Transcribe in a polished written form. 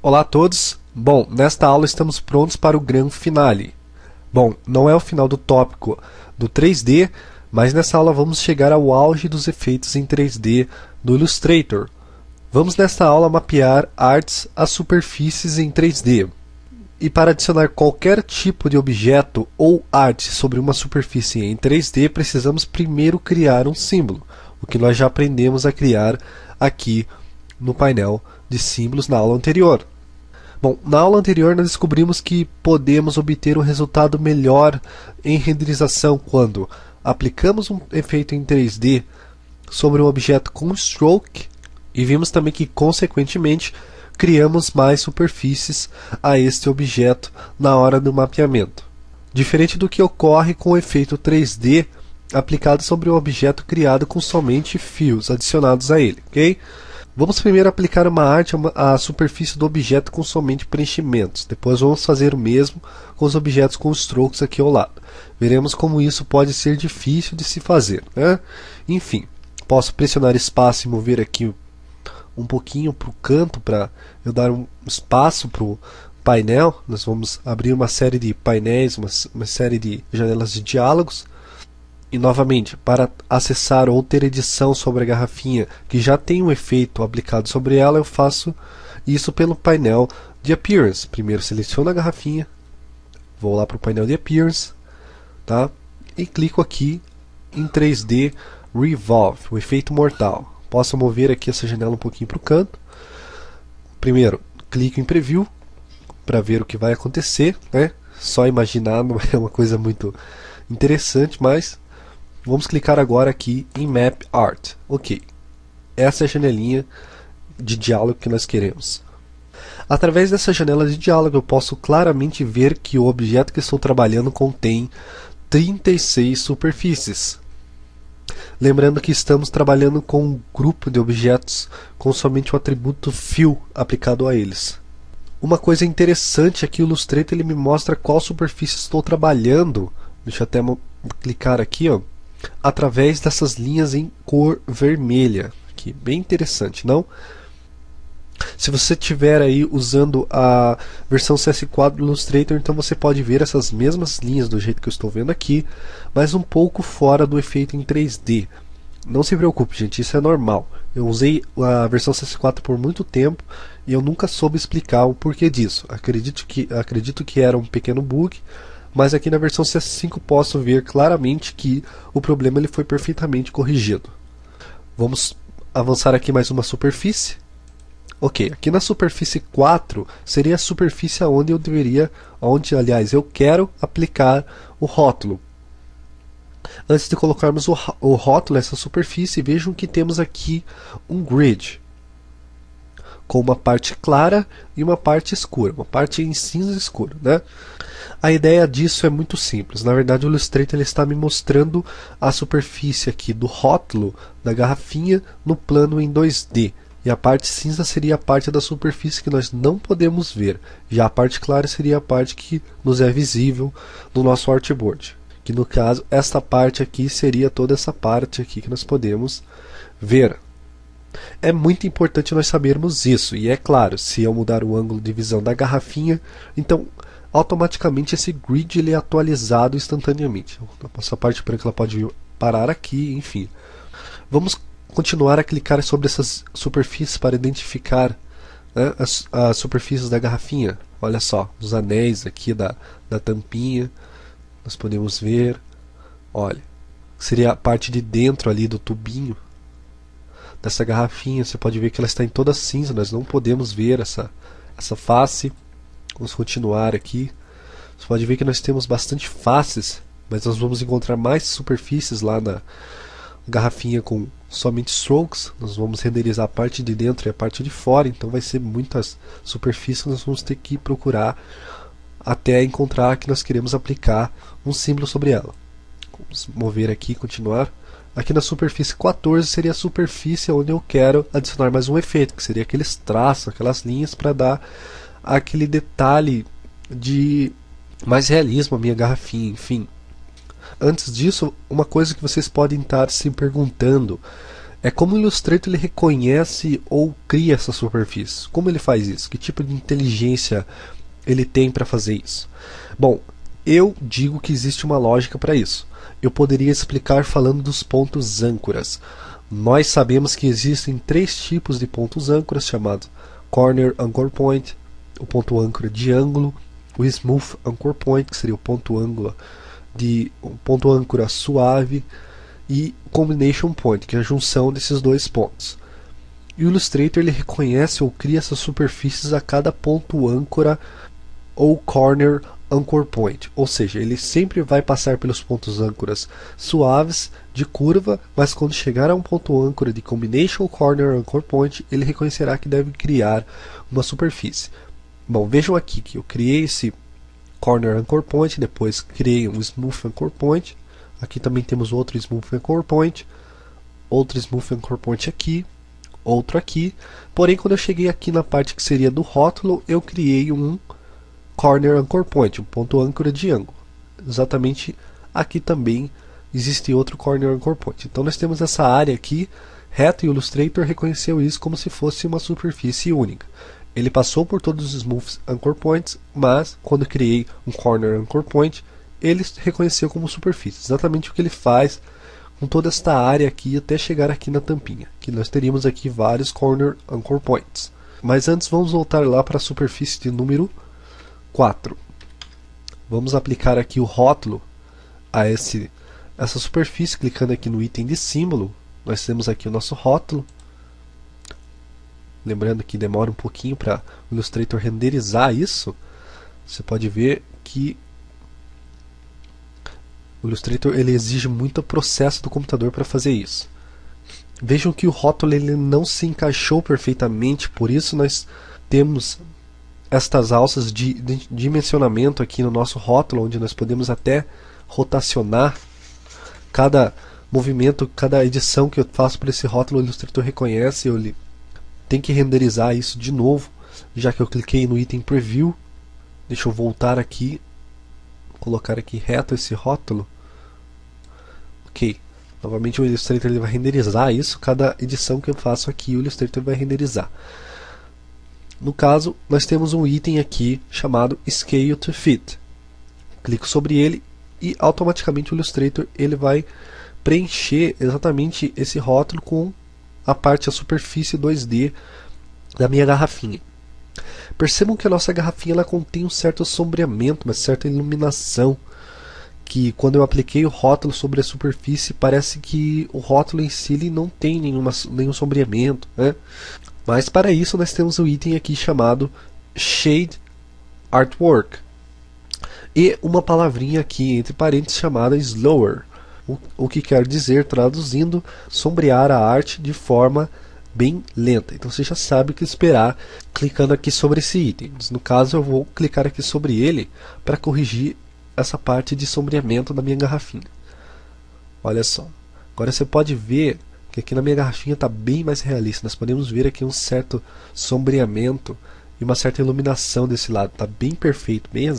Olá a todos! Bom, nesta aula estamos prontos para o grande finale. Bom, não é o final do tópico do 3D, mas nessa aula vamos chegar ao auge dos efeitos em 3D do Illustrator. Vamos nesta aula mapear artes às superfícies em 3D. E para adicionar qualquer tipo de objeto ou arte sobre uma superfície em 3D, precisamos primeiro criar um símbolo, o que nós já aprendemos a criar aqui no painel de símbolos na aula anterior. Bom, na aula anterior nós descobrimos que podemos obter um resultado melhor em renderização quando aplicamos um efeito em 3D sobre um objeto com stroke e vimos também que, consequentemente, criamos mais superfícies a este objeto na hora do mapeamento. Diferente do que ocorre com o efeito 3D aplicado sobre um objeto criado com somente fios adicionados a ele, ok? Vamos primeiro aplicar uma arte à superfície do objeto com somente preenchimentos. Depois vamos fazer o mesmo com os objetos com strokes aqui ao lado. Veremos como isso pode ser difícil de se fazer, né? Enfim, posso pressionar espaço e mover aqui um pouquinho para o canto para eu dar um espaço para o painel. Nós vamos abrir uma série de painéis, uma série de janelas de diálogos. E novamente, para acessar ou ter edição sobre a garrafinha que já tem um efeito aplicado sobre ela, eu faço isso pelo painel de Appearance. Primeiro seleciono a garrafinha, vou lá para o painel de Appearance, tá? E clico aqui em 3D Revolve, o efeito mortal. Posso mover aqui essa janela um pouquinho para o canto. Primeiro, clico em Preview para ver o que vai acontecer, né? Só imaginar não é uma coisa muito interessante, mas vamos clicar agora aqui em Map Art. Ok, essa é a janelinha de diálogo que nós queremos. Através dessa janela de diálogo eu posso claramente ver que o objeto que estou trabalhando contém 36 superfícies. Lembrando que estamos trabalhando com um grupo de objetos com somente o atributo Fill aplicado a eles. Uma coisa interessante é que o Illustrator ele me mostra qual superfície estou trabalhando. Deixa eu até clicar aqui, ó, através dessas linhas em cor vermelha. Aqui, bem interessante, não? Se você estiver aí usando a versão CS4 do Illustrator, então você pode ver essas mesmas linhas do jeito que eu estou vendo aqui, mas um pouco fora do efeito em 3D. Não se preocupe, gente, isso é normal. Eu usei a versão CS4 por muito tempo e eu nunca soube explicar o porquê disso. Acredito que era um pequeno bug, mas aqui na versão CS5 posso ver claramente que o problema ele foi perfeitamente corrigido. Vamos avançar aqui mais uma superfície. Ok, aqui na superfície 4 seria a superfície onde aliás eu quero aplicar o rótulo. Antes de colocarmos o rótulo nessa superfície, vejam que temos aqui um grid com uma parte clara e uma parte escura, uma parte em cinza escuro, né? A ideia disso é muito simples. Na verdade, o Illustrator ele está me mostrando a superfície aqui do rótulo da garrafinha no plano em 2D. E a parte cinza seria a parte da superfície que nós não podemos ver. Já a parte clara seria a parte que nos é visível no nosso artboard. Que no caso, esta parte aqui seria toda essa parte aqui que nós podemos ver. É muito importante nós sabermos isso. E é claro, se eu mudar o ângulo de visão da garrafinha, então automaticamente esse grid ele é atualizado instantaneamente. Essa parte branca ela pode parar aqui, enfim. Vamos continuar a clicar sobre essas superfícies para identificar, né, as superfícies da garrafinha. Olha só, os anéis aqui da tampinha, nós podemos ver, olha, seria a parte de dentro ali do tubinho dessa garrafinha. Você pode ver que ela está em toda cinza, nós não podemos ver essa face. Vamos continuar aqui. Você pode ver que nós temos bastante faces, mas nós vamos encontrar mais superfícies lá na garrafinha com somente strokes. Nós vamos renderizar a parte de dentro e a parte de fora, então vai ser muitas superfícies que nós vamos ter que procurar até encontrar que nós queremos aplicar um símbolo sobre ela. Vamos mover aqui e continuar. Aqui na superfície 14 seria a superfície onde eu quero adicionar mais um efeito, que seria aqueles traços, aquelas linhas para dar aquele detalhe de mais realismo à minha garrafinha, enfim. Antes disso, uma coisa que vocês podem estar se perguntando É como o Illustrator ele reconhece ou cria essa superfície. Como ele faz isso? Que tipo de inteligência ele tem para fazer isso? Bom, eu digo que existe uma lógica para isso. Eu poderia explicar falando dos pontos âncoras. Nós sabemos que existem três tipos de pontos âncoras, chamados Corner Anchor Point, o ponto âncora de ângulo, o Smooth Anchor Point, que seria o ponto âncora suave, e Combination Point, que é a junção desses dois pontos. E o Illustrator ele reconhece ou cria essas superfícies a cada ponto âncora ou Corner Anchor Point, ou seja, ele sempre vai passar pelos pontos âncoras suaves de curva, mas quando chegar a um ponto âncora de Combination Corner Anchor Point, ele reconhecerá que deve criar uma superfície. Bom, vejam aqui que eu criei esse Corner Anchor Point, depois criei um Smooth Anchor Point, aqui também temos outro Smooth Anchor Point, outro Smooth Anchor Point aqui, outro aqui, porém quando eu cheguei aqui na parte que seria do rótulo, eu criei um Corner Anchor Point, um ponto âncora de ângulo. Exatamente aqui também existe outro Corner Anchor Point. Então nós temos essa área aqui reta e o Illustrator reconheceu isso como se fosse uma superfície única. Ele passou por todos os Smooth Anchor Points, mas quando criei um Corner Anchor Point, ele reconheceu como superfície. Exatamente o que ele faz com toda esta área aqui até chegar aqui na tampinha, que nós teríamos aqui vários Corner Anchor Points. Mas antes vamos voltar lá para a superfície de número 4. Vamos aplicar aqui o rótulo a essa superfície, clicando aqui no item de símbolo. Nós temos aqui o nosso rótulo. Lembrando que demora um pouquinho para o Illustrator renderizar isso. Você pode ver que o Illustrator ele exige muito processo do computador para fazer isso. Vejam que o rótulo ele não se encaixou perfeitamente, por isso nós temos estas alças de dimensionamento aqui no nosso rótulo, onde nós podemos até rotacionar cada movimento, cada edição que eu faço para esse rótulo, o Illustrator reconhece, eu tenho que renderizar isso de novo, já que eu cliquei no item Preview. Deixa eu voltar aqui, colocar aqui reto esse rótulo. Ok, novamente o Illustrator ele vai renderizar isso, cada edição que eu faço aqui o Illustrator vai renderizar. No caso, nós temos um item aqui chamado Scale to Fit. Clico sobre ele e automaticamente o Illustrator ele vai preencher exatamente esse rótulo com a superfície 2D da minha garrafinha. Percebam que a nossa garrafinha ela contém um certo sombreamento, uma certa iluminação, que quando eu apliquei o rótulo sobre a superfície, parece que o rótulo em si ele não tem nenhum sombreamento, né? Mas para isso nós temos um item aqui chamado Shade Artwork e uma palavrinha aqui entre parênteses chamada Slower, o que quer dizer, traduzindo, sombrear a arte de forma bem lenta. Então você já sabe o que esperar clicando aqui sobre esse item. No caso eu vou clicar aqui sobre ele para corrigir essa parte de sombreamento da minha garrafinha. Olha só, agora você pode ver que aqui na minha garrafinha está bem mais realista. Nós podemos ver aqui um certo sombreamento e uma certa iluminação desse lado. Está bem perfeito, bem